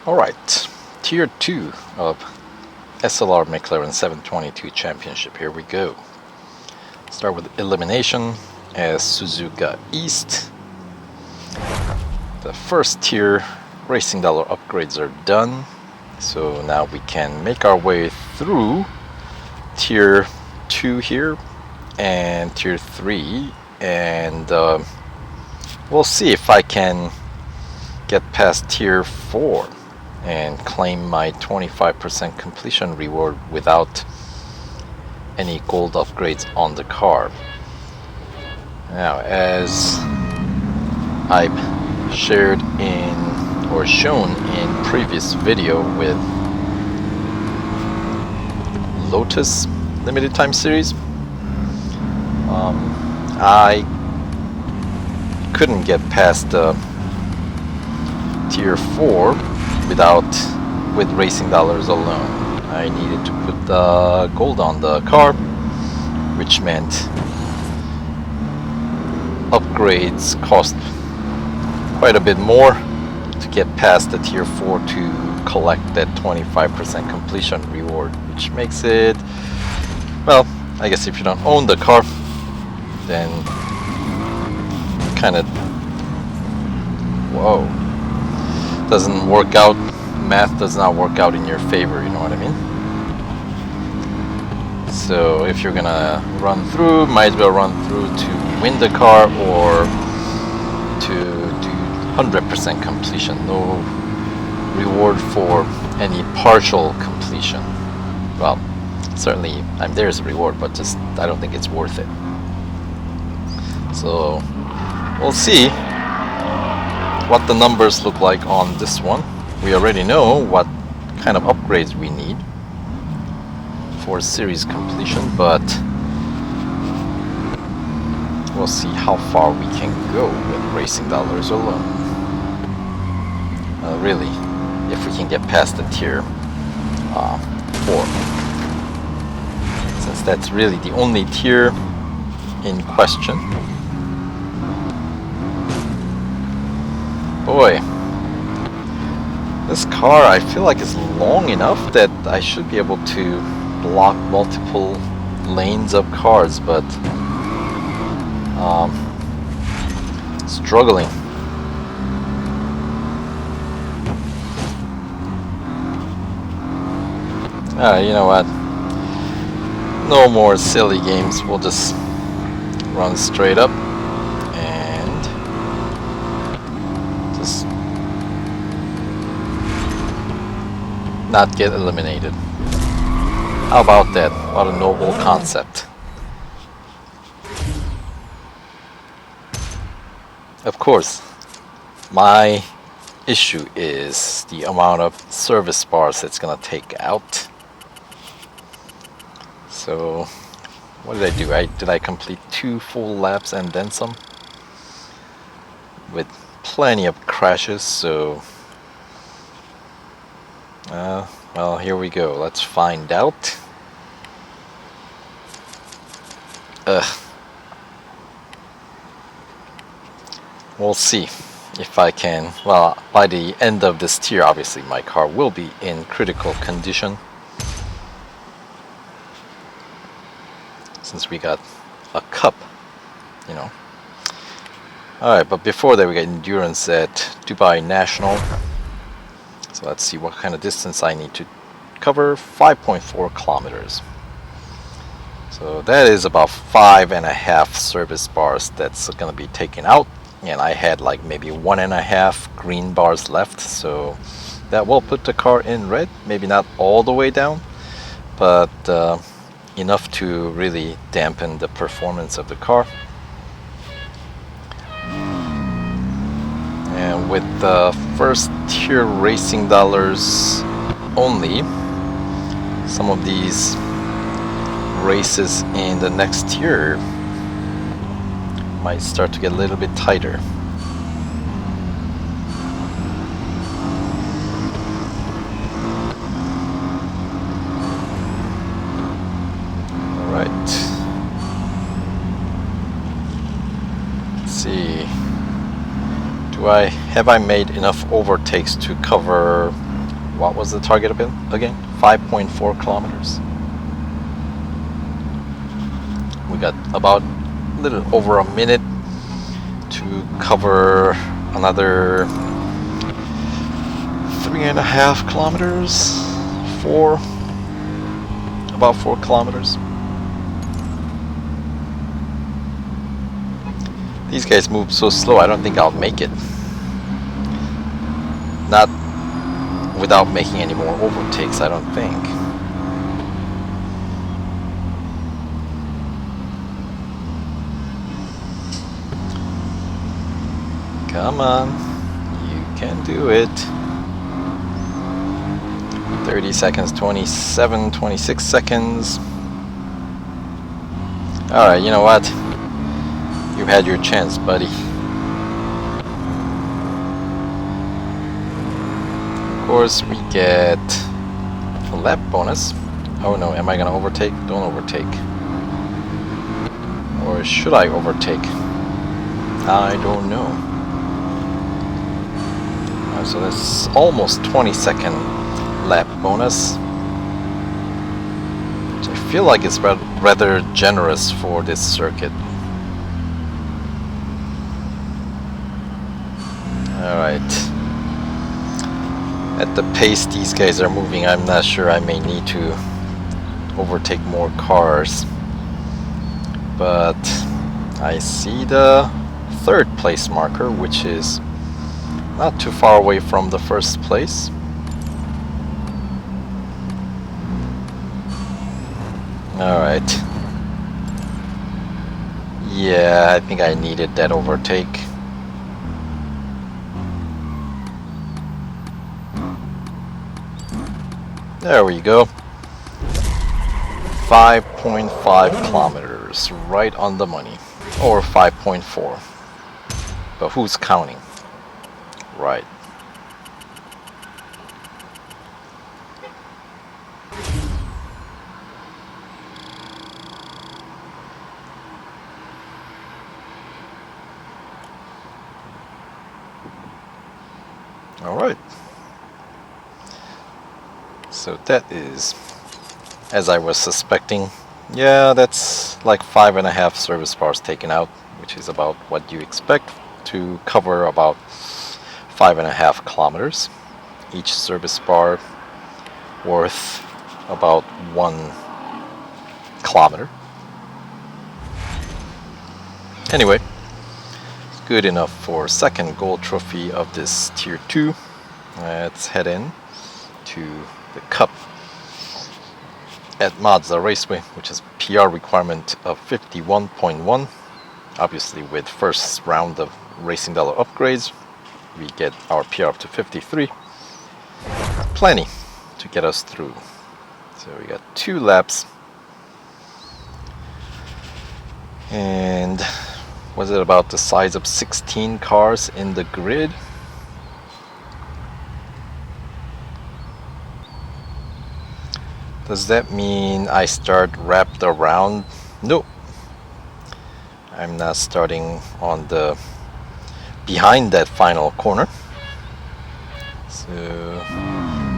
Alright, Tier 2 of SLR McLaren 722 Championship. Here we go. Start with elimination as Suzuka East. The first tier racing dollar upgrades are done. So now we can make our way through Tier 2 here and Tier 3. And we'll see if I can get past Tier 4 and claim my 25% completion reward without any gold upgrades on the car. Now, as I've shared in or shown in previous video with Lotus limited time series, I couldn't get past Tier 4 with racing dollars alone. I needed to put the gold on the car, which meant upgrades cost quite a bit more to get past the Tier 4 to collect that 25% completion reward, which makes it, well, I guess if you don't own the car, then kind of, whoa, doesn't work out. Math does not work out in your favor, you know what I mean? So if you're gonna run through, might as well run through to win the car or to do 100% completion. No reward for any partial completion. Well, certainly there's a reward, but just I don't think it's worth it. So we'll see what the numbers look like on this one. We already know what kind of upgrades we need for series completion, but we'll see how far we can go with racing dollars alone. Really, if we can get past the Tier 4, since that's really the only tier in question. Boy, this car I feel like is long enough that I should be able to block multiple lanes of cars, but struggling. You know what? No more silly games. We'll just run straight up and just not get eliminated. How about that? What a noble concept. Of course, my issue is the amount of service bars it's gonna take out. So, what did I do? Did I complete 2 full laps and then some? With plenty of crashes, so well, here we go. Let's find out. We'll see if I can. Well, by the end of this tier, obviously my car will be in critical condition, since we got a cup, you know. Alright, but before that we got endurance at Dubai National. So let's see what kind of distance I need to cover. 5.4 kilometers. So that is about 5.5 service bars that's going to be taken out. And I had like maybe 1.5 green bars left. So that will put the car in red. Maybe not all the way down, but enough to really dampen the performance of the car. And with the first tier racing dollars only, some of these races in the next tier might start to get a little bit tighter. Alright. Let's see. Have I made enough overtakes to cover what was the target again? 5.4 kilometers. We got about a little over a minute to cover another 3.5 kilometers. About 4 kilometers. These guys move so slow, I don't think I'll make it. Not without making any more overtakes, I don't think. Come on, you can do it. 30 seconds, 27, 26 seconds. Alright, you know what? You've had your chance, buddy. Of course, we get a lap bonus. Oh no, am I gonna overtake? Don't overtake. Or should I overtake? I don't know. So that's almost 20-second lap bonus, which I feel like is rather generous for this circuit. Alright. At the pace these guys are moving, I'm not sure I may need to overtake more cars. But I see the 3rd place marker, which is not too far away from the 1st place. Alright. Yeah, I think I needed that overtake. There we go. 5.5 kilometers, right on the money. Or 5.4. But who's counting? Right. All right. So that is, as I was suspecting, yeah, that's like 5.5 service bars taken out, which is about what you expect to cover about 5.5 kilometers. Each service bar worth about 1 kilometer. Anyway, good enough for 2nd gold trophy of this tier 2. Let's head in to the cup at Mazda Raceway, which is PR requirement of 51.1. Obviously, with first round of Racing Dollar upgrades, we get our PR up to 53. Plenty to get us through. So we got 2 laps. And was it about the size of 16 cars in the grid? Does that mean I start wrapped around? Nope. I'm not starting on the behind that final corner. So,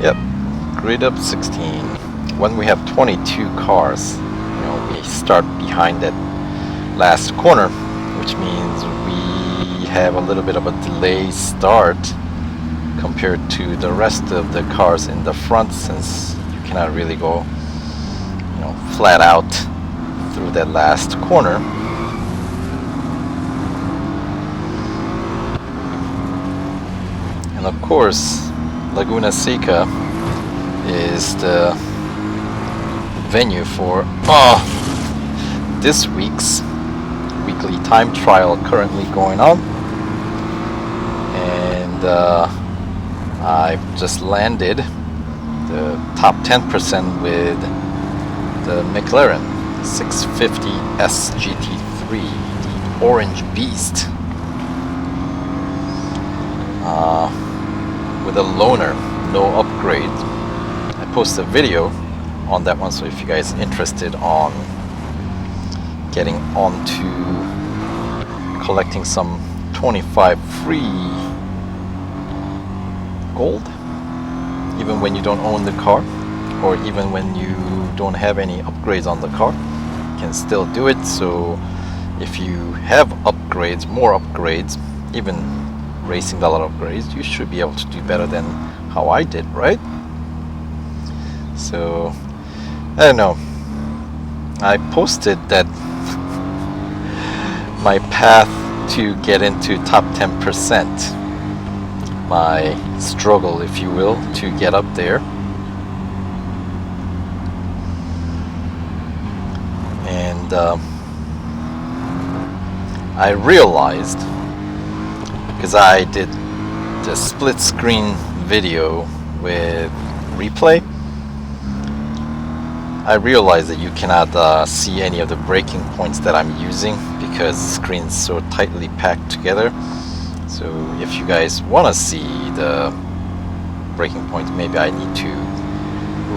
yep, grid up 16. When we have 22 cars, we start behind that last corner, which means we have a little bit of a delayed start compared to the rest of the cars in the front, since you cannot really go, flat out through that last corner. And of course, Laguna Seca is the venue for this week's weekly time trial currently going on. And I've just landed the top 10% with the McLaren 650 SGT3, the Orange Beast. With a loaner, no upgrade. I posted a video on that one, so if you guys are interested on getting onto collecting some 25 free gold, even when you don't own the car, or even when you don't have any upgrades on the car, you can still do it. So if you have upgrades, more upgrades, even racing dollar upgrades, you should be able to do better than how I did, right? So I don't know, I posted that my path to get into top 10%, my struggle, if you will, to get up there. And I realized, because I did the split screen video with replay, I realized that you cannot see any of the braking points that I'm using because the screen is so tightly packed together. So if you guys want to see the braking points, maybe I need to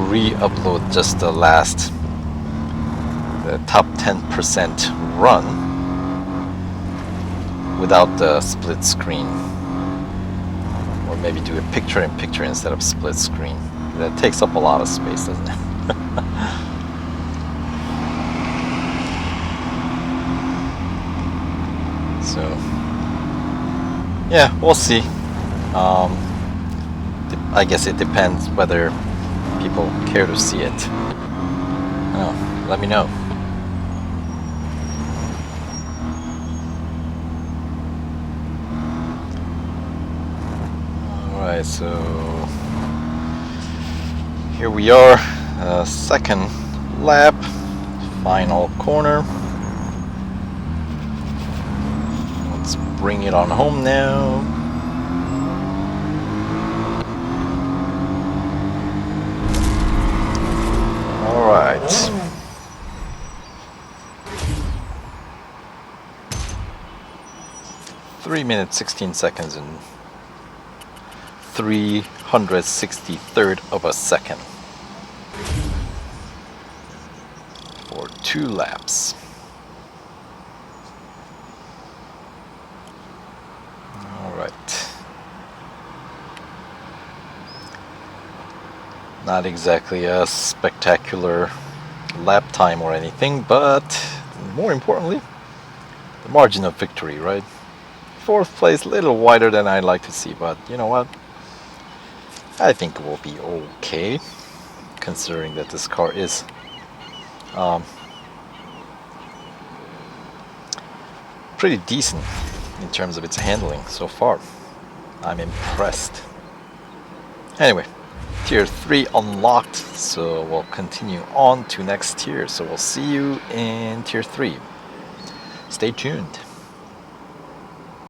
re-upload just the top 10% run without the split screen, or maybe do a picture-in-picture instead of split screen. That takes up a lot of space, doesn't it? So yeah, we'll see. I guess it depends whether people care to see it. Oh, let me know. Alright, so here we are, second lap, final corner. Let's bring it on home now. Alright. Three minutes 16 seconds and 363rd of a second for 2 laps. Alright. Not exactly a spectacular lap time or anything, but more importantly, the margin of victory, right? 4th place, a little wider than I'd like to see, but you know what? I think it will be okay, considering that this car is pretty decent in terms of its handling so far. I'm impressed. Anyway, tier 3 unlocked, so we'll continue on to next tier. So we'll see you in tier 3. Stay tuned.